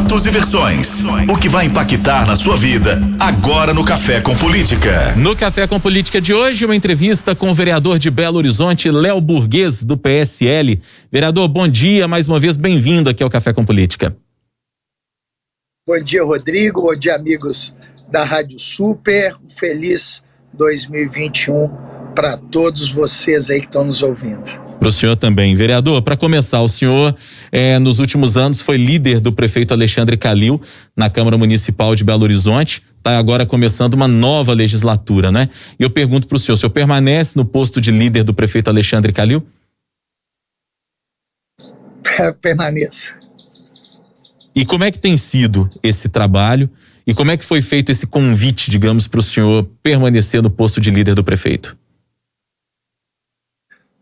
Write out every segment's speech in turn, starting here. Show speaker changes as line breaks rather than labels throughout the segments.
Fatos e versões. O que vai impactar na sua vida agora no Café com Política.
No Café com Política de hoje, uma entrevista com o vereador de Belo Horizonte, Léo Burguês, do PSL. Vereador, bom dia, mais uma vez bem-vindo aqui ao Café com Política.
Bom dia, Rodrigo, bom dia, amigos da Rádio Super. Feliz 2021 para todos vocês aí que estão nos ouvindo.
Para o senhor também. Vereador, para começar, o senhor nos últimos anos foi líder do prefeito Alexandre Calil na Câmara Municipal de Belo Horizonte. Está agora começando uma nova legislatura, né? E eu pergunto para o senhor permanece no posto de líder do prefeito Alexandre Calil?
Permaneça.
E como é que tem sido esse trabalho e como é que foi feito esse convite, digamos, para o senhor permanecer no posto de líder do prefeito?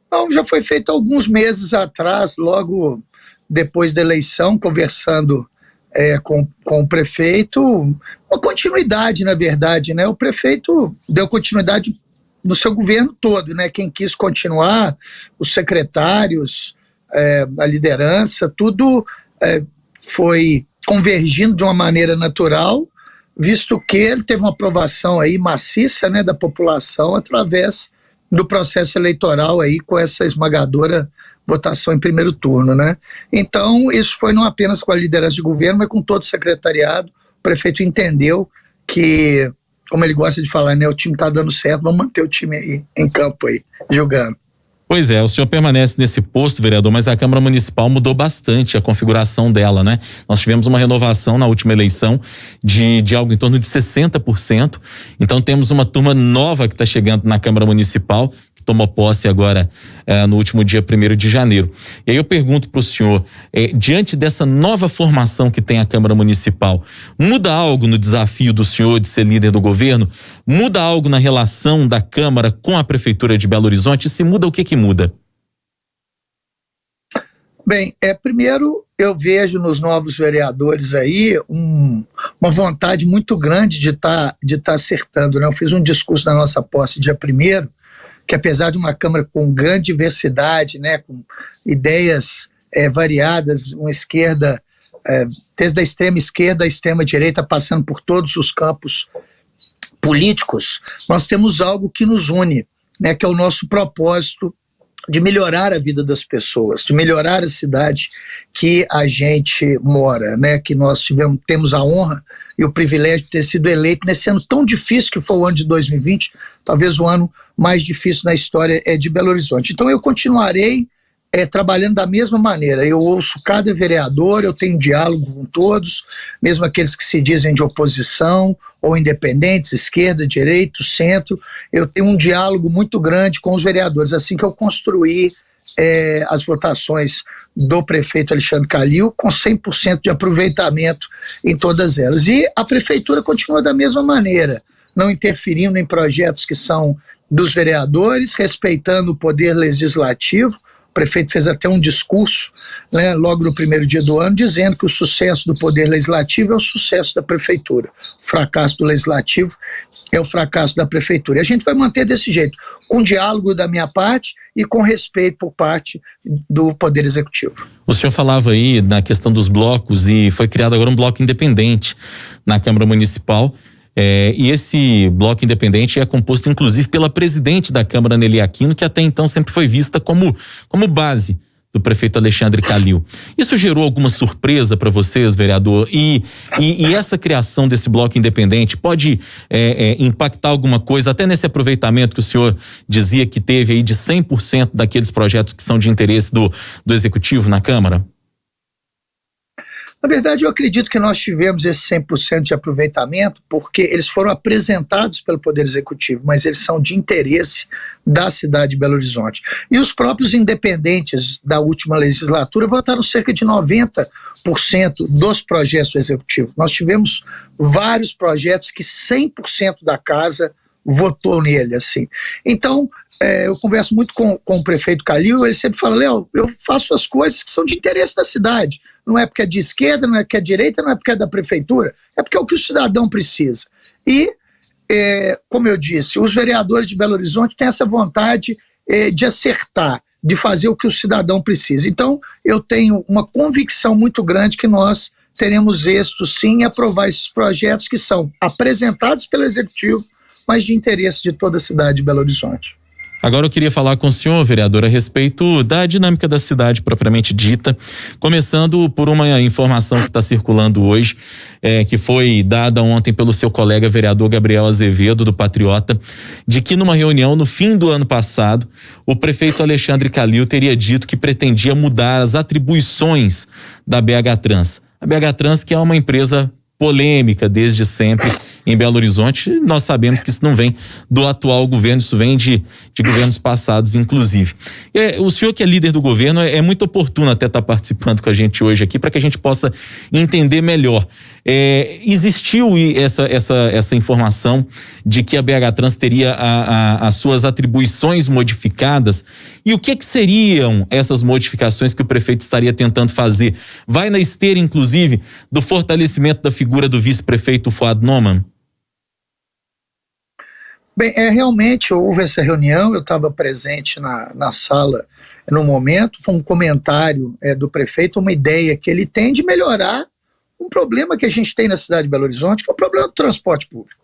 Não, já foi feito alguns meses atrás, logo depois da eleição, conversando com o prefeito, uma continuidade, na verdade, né? O prefeito deu continuidade no seu governo todo, né? Quem quis continuar, os secretários, a liderança, tudo foi convergindo de uma maneira natural, visto que ele teve uma aprovação aí maciça, né, da população através do processo eleitoral aí com essa esmagadora votação em primeiro turno, né? Então, isso foi não apenas com a liderança de governo, mas com todo o secretariado. O prefeito entendeu que, como ele gosta de falar, né, o time está dando certo, vamos manter o time aí em campo aí, jogando.
Pois é, o senhor permanece nesse posto, vereador, mas a Câmara Municipal mudou bastante a configuração dela, né? Nós tivemos uma renovação na última eleição de algo em torno de 60%. Então temos uma turma nova que está chegando na Câmara Municipal, que tomou posse agora no último dia 1º de janeiro. E aí eu pergunto para o senhor, diante dessa nova formação que tem a Câmara Municipal, muda algo no desafio do senhor de ser líder do governo? Muda algo na relação da Câmara com a Prefeitura de Belo Horizonte? E se muda, o que muda?
Bem, primeiro eu vejo nos novos vereadores aí uma vontade muito grande de tá acertando, né? Eu fiz um discurso na nossa posse dia 1º, que apesar de uma Câmara com grande diversidade, né, com ideias variadas, uma esquerda, desde a extrema esquerda à extrema direita, passando por todos os campos políticos, nós temos algo que nos une, né, que é o nosso propósito de melhorar a vida das pessoas, de melhorar a cidade que a gente mora, né, que nós temos a honra e o privilégio de ter sido eleito nesse ano tão difícil que foi o ano de 2020, talvez o ano mais difícil na história de Belo Horizonte. Então eu continuarei trabalhando da mesma maneira. Eu ouço cada vereador, eu tenho diálogo com todos, mesmo aqueles que se dizem de oposição ou independentes, esquerda, direita, centro. Eu tenho um diálogo muito grande com os vereadores. Assim que eu construí as votações do prefeito Alexandre Calil, com 100% de aproveitamento em todas elas. E a prefeitura continua da mesma maneira, não interferindo em projetos que são dos vereadores, respeitando o poder legislativo. O prefeito fez até um discurso, né, logo no primeiro dia do ano, dizendo que o sucesso do poder legislativo é o sucesso da prefeitura. O fracasso do legislativo é o fracasso da prefeitura. E a gente vai manter desse jeito, com diálogo da minha parte e com respeito por parte do poder executivo.
O senhor falava aí na questão dos blocos e foi criado agora um bloco independente na Câmara Municipal. E esse bloco independente é composto inclusive pela presidente da Câmara, Nelly Aquino, que até então sempre foi vista como base do prefeito Alexandre Calil. Isso gerou alguma surpresa para vocês, vereador? E essa criação desse bloco independente pode impactar alguma coisa, até nesse aproveitamento que o senhor dizia que teve aí de 100% daqueles projetos que são de interesse do Executivo na Câmara?
Na verdade, eu acredito que nós tivemos esse 100% de aproveitamento porque eles foram apresentados pelo Poder Executivo, mas eles são de interesse da cidade de Belo Horizonte. E os próprios independentes da última legislatura votaram cerca de 90% dos projetos do Executivo. Nós tivemos vários projetos que 100% da casa votou nele, assim. Então, eu converso muito com o prefeito Calil, ele sempre fala, Léo, eu faço as coisas que são de interesse da cidade. Não é porque é de esquerda, não é porque é de direita, não é porque é da prefeitura, é porque é o que o cidadão precisa. E, como eu disse, os vereadores de Belo Horizonte têm essa vontade de acertar, de fazer o que o cidadão precisa. Então, eu tenho uma convicção muito grande que nós teremos êxito sim em aprovar esses projetos que são apresentados pelo Executivo, mas de interesse de toda a cidade de Belo Horizonte.
Agora eu queria falar com o senhor, vereador, a respeito da dinâmica da cidade propriamente dita, começando por uma informação que está circulando hoje, que foi dada ontem pelo seu colega vereador Gabriel Azevedo, do Patriota, de que numa reunião no fim do ano passado, o prefeito Alexandre Calil teria dito que pretendia mudar as atribuições da BH Trans. A BH Trans, que é uma empresa polêmica desde sempre em Belo Horizonte, nós sabemos que isso não vem do atual governo, isso vem de governos passados, inclusive. O senhor que é líder do governo, é muito oportuno até estar participando com a gente hoje aqui, para que a gente possa entender melhor. Existiu essa informação de que a BH Trans teria as suas atribuições modificadas, e o que seriam essas modificações que o prefeito estaria tentando fazer? Vai na esteira, inclusive, do fortalecimento da figura do vice-prefeito Fuad Noman?
Bem, realmente houve essa reunião, eu estava presente na sala no momento, foi um comentário do prefeito, uma ideia que ele tem de melhorar um problema que a gente tem na cidade de Belo Horizonte, que é o problema do transporte público.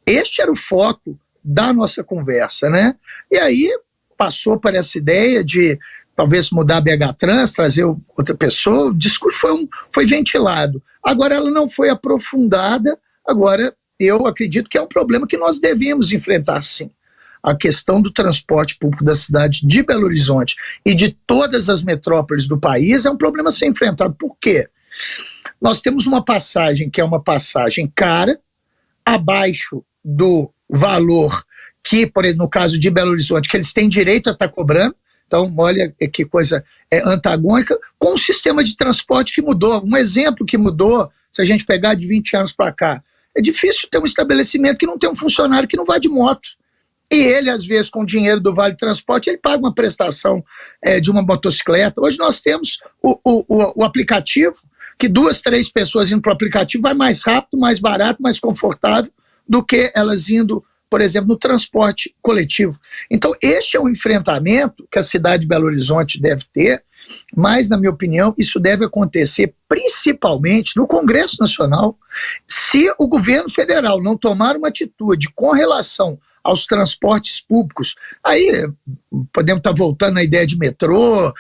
Este era o foco da nossa conversa, né? E aí passou para essa ideia de talvez mudar a BH Trans, trazer outra pessoa, o discurso foi ventilado. Agora ela não foi aprofundada, agora eu acredito que é um problema que nós devemos enfrentar, sim. A questão do transporte público da cidade de Belo Horizonte e de todas as metrópoles do país é um problema a ser enfrentado. Por quê? Nós temos uma passagem que é uma passagem cara, abaixo do valor que, por exemplo, no caso de Belo Horizonte, que eles têm direito a estar cobrando. Então, olha que coisa antagônica, com um sistema de transporte que mudou. Um exemplo que mudou, se a gente pegar de 20 anos para cá, é difícil ter um estabelecimento que não tem um funcionário que não vai de moto. E ele, às vezes, com o dinheiro do Vale Transporte, ele paga uma prestação de uma motocicleta. Hoje nós temos o aplicativo, que 2, 3 pessoas indo para o aplicativo vai mais rápido, mais barato, mais confortável do que elas indo, por exemplo, no transporte coletivo. Então, este é um enfrentamento que a cidade de Belo Horizonte deve ter, mas, na minha opinião, isso deve acontecer principalmente no Congresso Nacional. Se o governo federal não tomar uma atitude com relação aos transportes públicos, aí podemos estar voltando à ideia de metrô,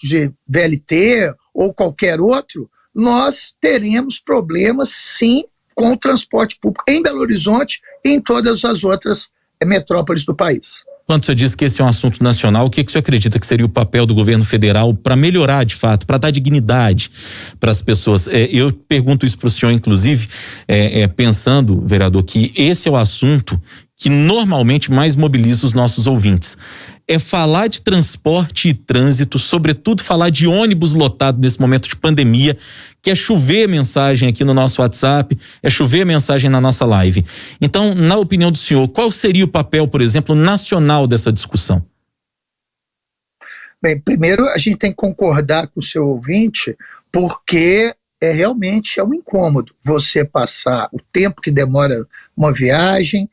de VLT ou qualquer outro, nós teremos problemas, sim, com o transporte público em Belo Horizonte e em todas as outras metrópoles do país.
Quando você diz que esse é um assunto nacional, o que você acredita que seria o papel do governo federal para melhorar de fato, para dar dignidade para as pessoas? Eu pergunto isso para o senhor, inclusive, pensando, vereador, que esse é o assunto que normalmente mais mobiliza os nossos ouvintes. É falar de transporte e trânsito, sobretudo falar de ônibus lotado nesse momento de pandemia, que é chover mensagem aqui no nosso WhatsApp, é chover mensagem na nossa live. Então, na opinião do senhor, qual seria o papel, por exemplo, nacional dessa discussão?
Bem, primeiro a gente tem que concordar com o seu ouvinte, porque realmente é um incômodo você passar o tempo que demora uma viagem,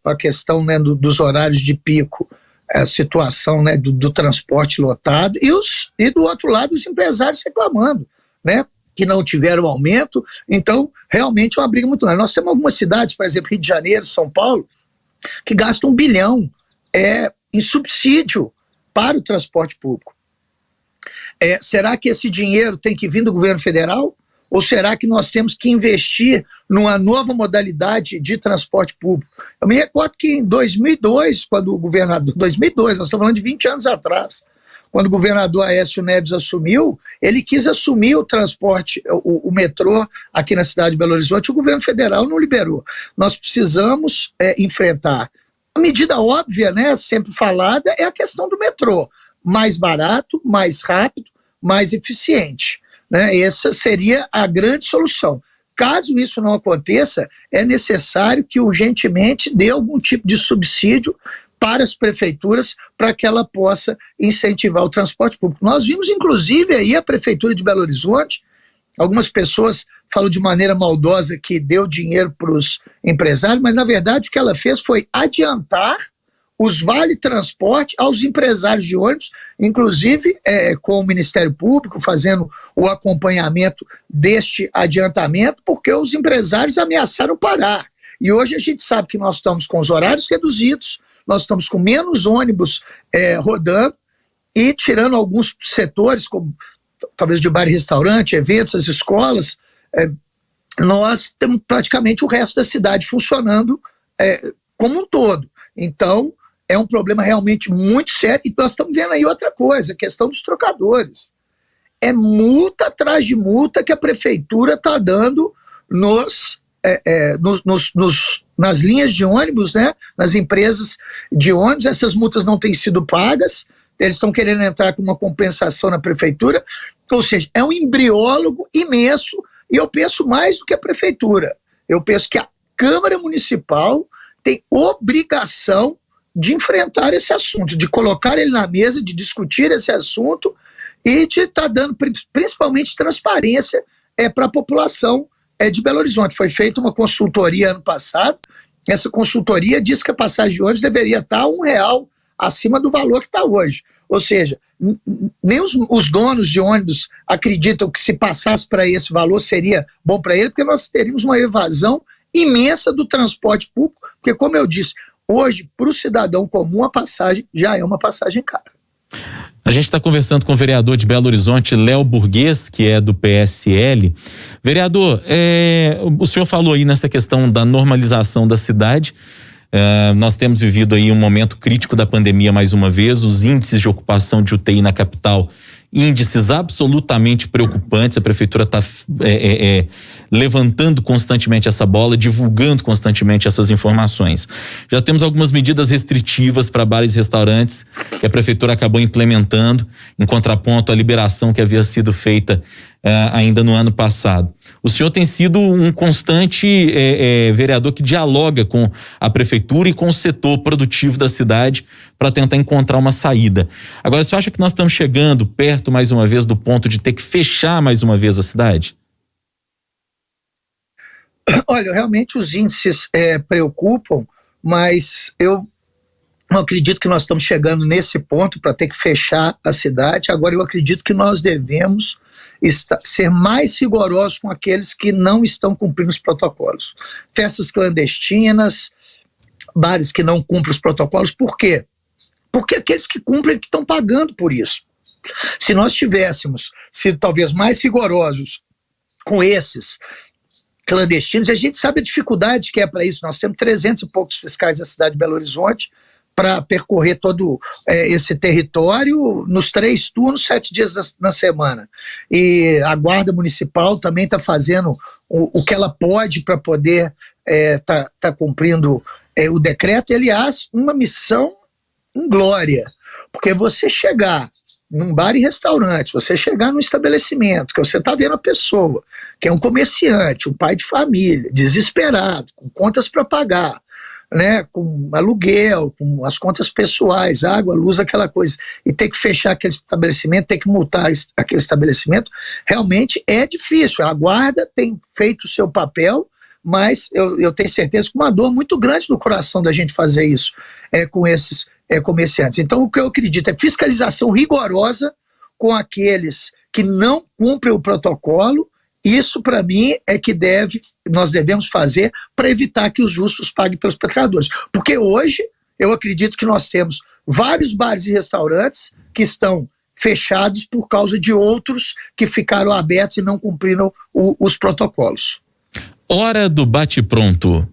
a questão, né, dos horários de pico, a situação, né, do transporte lotado e do outro lado os empresários reclamando, né, que não tiveram aumento. Então realmente é uma briga muito grande. Nós temos algumas cidades, por exemplo, Rio de Janeiro, São Paulo, que gastam 1 bilhão em subsídio para o transporte público. Será que esse dinheiro tem que vir do governo federal? Ou será que nós temos que investir numa nova modalidade de transporte público? Eu me recordo que em 2002, quando o governador... 2002, nós estamos falando de 20 anos atrás. Quando o governador Aécio Neves assumiu, ele quis assumir o transporte, o metrô aqui na cidade de Belo Horizonte, o governo federal não liberou. Nós precisamos enfrentar. A medida óbvia, né, sempre falada, é a questão do metrô. Mais barato, mais rápido, mais eficiente. Né? Essa seria a grande solução. Caso isso não aconteça, é necessário que urgentemente dê algum tipo de subsídio para as prefeituras para que ela possa incentivar o transporte público. Nós vimos, inclusive, aí a Prefeitura de Belo Horizonte, algumas pessoas falam de maneira maldosa que deu dinheiro para os empresários, mas, na verdade, o que ela fez foi adiantar os vale transporte aos empresários de ônibus, inclusive com o Ministério Público fazendo o acompanhamento deste adiantamento, porque os empresários ameaçaram parar. E hoje a gente sabe que nós estamos com os horários reduzidos, nós estamos com menos ônibus rodando e tirando alguns setores, como talvez de bar e restaurante, eventos, as escolas, nós temos praticamente o resto da cidade funcionando como um todo. Então, é um problema realmente muito sério. E nós estamos vendo aí outra coisa, a questão dos trocadores. É multa atrás de multa que a prefeitura está dando nas linhas de ônibus, né? Nas empresas de ônibus. Essas multas não têm sido pagas, eles estão querendo entrar com uma compensação na prefeitura. Ou seja, é um embriólogo imenso, e eu penso mais do que a prefeitura. Eu penso que a Câmara Municipal tem obrigação de enfrentar esse assunto, de colocar ele na mesa, de discutir esse assunto e de estar dando principalmente transparência para a população de Belo Horizonte. Foi feita uma consultoria ano passado, essa consultoria diz que a passagem de ônibus deveria estar R$1 acima do valor que está hoje. Ou seja, nem os donos de ônibus acreditam que se passasse para esse valor seria bom para ele, porque nós teríamos uma evasão imensa do transporte público, porque, como eu disse, hoje, para o cidadão comum, a passagem já é uma passagem cara.
A gente está conversando com o vereador de Belo Horizonte, Léo Burguês, que é do PSL. Vereador, o senhor falou aí nessa questão da normalização da cidade. Nós temos vivido aí um momento crítico da pandemia mais uma vez, os índices de ocupação de UTI na capital, índices absolutamente preocupantes. A prefeitura está levantando constantemente essa bola, divulgando constantemente essas informações. Já temos algumas medidas restritivas para bares e restaurantes que a prefeitura acabou implementando, em contraponto à liberação que havia sido feita ainda no ano passado. O senhor tem sido um constante vereador que dialoga com a prefeitura e com o setor produtivo da cidade para tentar encontrar uma saída. Agora, o senhor acha que nós estamos chegando perto, mais uma vez, do ponto de ter que fechar mais uma vez a cidade?
Olha, realmente os índices preocupam, mas eu não acredito que nós estamos chegando nesse ponto para ter que fechar a cidade. Agora, eu acredito que nós devemos ser mais rigorosos com aqueles que não estão cumprindo os protocolos. Festas clandestinas, bares que não cumprem os protocolos. Por quê? Porque aqueles que cumprem que estão pagando por isso. Se nós tivéssemos sido talvez mais rigorosos com esses clandestinos, a gente sabe a dificuldade que é para isso. Nós temos 300 e poucos fiscais na cidade de Belo Horizonte para percorrer todo esse território nos 3 turnos, 7 dias na semana. E a Guarda Municipal também está fazendo o que ela pode para poder tá cumprindo o decreto. E, aliás, uma missão em glória, porque você chegar num bar e restaurante, você chegar num estabelecimento, que você está vendo a pessoa, que é um comerciante, um pai de família, desesperado, com contas para pagar, né, com aluguel, com as contas pessoais, água, luz, aquela coisa, e ter que fechar aquele estabelecimento, ter que multar aquele estabelecimento, realmente é difícil. A Guarda tem feito o seu papel, mas eu tenho certeza que uma dor muito grande no coração da gente fazer isso com esses comerciantes. Então, o que eu acredito é fiscalização rigorosa com aqueles que não cumprem o protocolo. Isso, para mim, é que nós devemos fazer para evitar que os justos paguem pelos pecadores. Porque hoje, eu acredito que nós temos vários bares e restaurantes que estão fechados por causa de outros que ficaram abertos e não cumpriram os protocolos.
Hora do bate-pronto.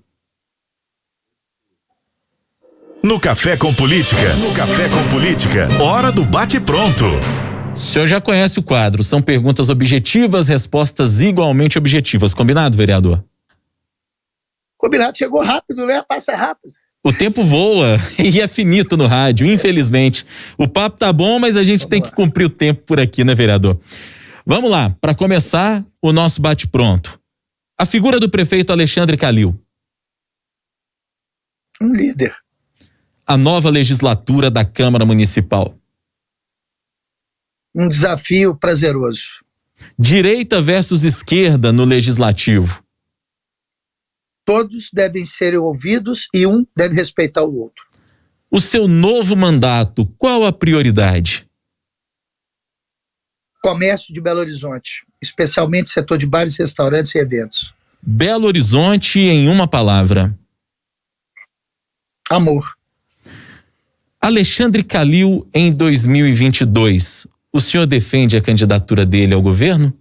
No Café com Política. No Café com Política. Hora do bate-pronto.
O senhor já conhece o quadro. São perguntas objetivas, respostas igualmente objetivas. Combinado, vereador?
Combinado. Chegou rápido, né? Passa rápido.
O tempo voa e é finito no rádio, infelizmente. O papo tá bom, mas a gente tem que cumprir o tempo por aqui, né, vereador? Vamos lá, para começar o nosso bate-pronto. A figura do prefeito Alexandre Calil.
Um líder.
A nova legislatura da Câmara Municipal.
Um desafio prazeroso.
Direita versus esquerda no legislativo.
Todos devem ser ouvidos e um deve respeitar o outro.
O seu novo mandato, qual a prioridade?
Comércio de Belo Horizonte, especialmente setor de bares, restaurantes e eventos.
Belo Horizonte em uma palavra.
Amor.
Alexandre Calil em 2022. O senhor defende a candidatura dele ao governo?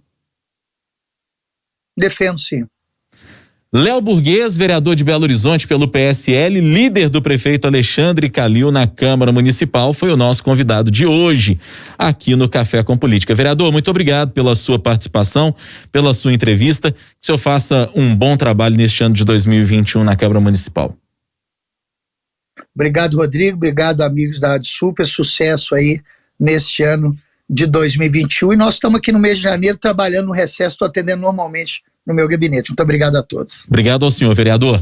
Defendo, sim.
Léo Burguês, vereador de Belo Horizonte pelo PSL, líder do prefeito Alexandre Calil na Câmara Municipal, foi o nosso convidado de hoje aqui no Café com Política. Vereador, muito obrigado pela sua participação, pela sua entrevista. Que o senhor faça um bom trabalho neste ano de 2021 na Câmara Municipal.
Obrigado, Rodrigo. Obrigado, amigos da Rádio Super. Sucesso aí neste ano de 2021. E nós estamos aqui no mês de janeiro trabalhando no recesso, estou atendendo normalmente no meu gabinete. Muito obrigado a todos.
Obrigado ao senhor, vereador.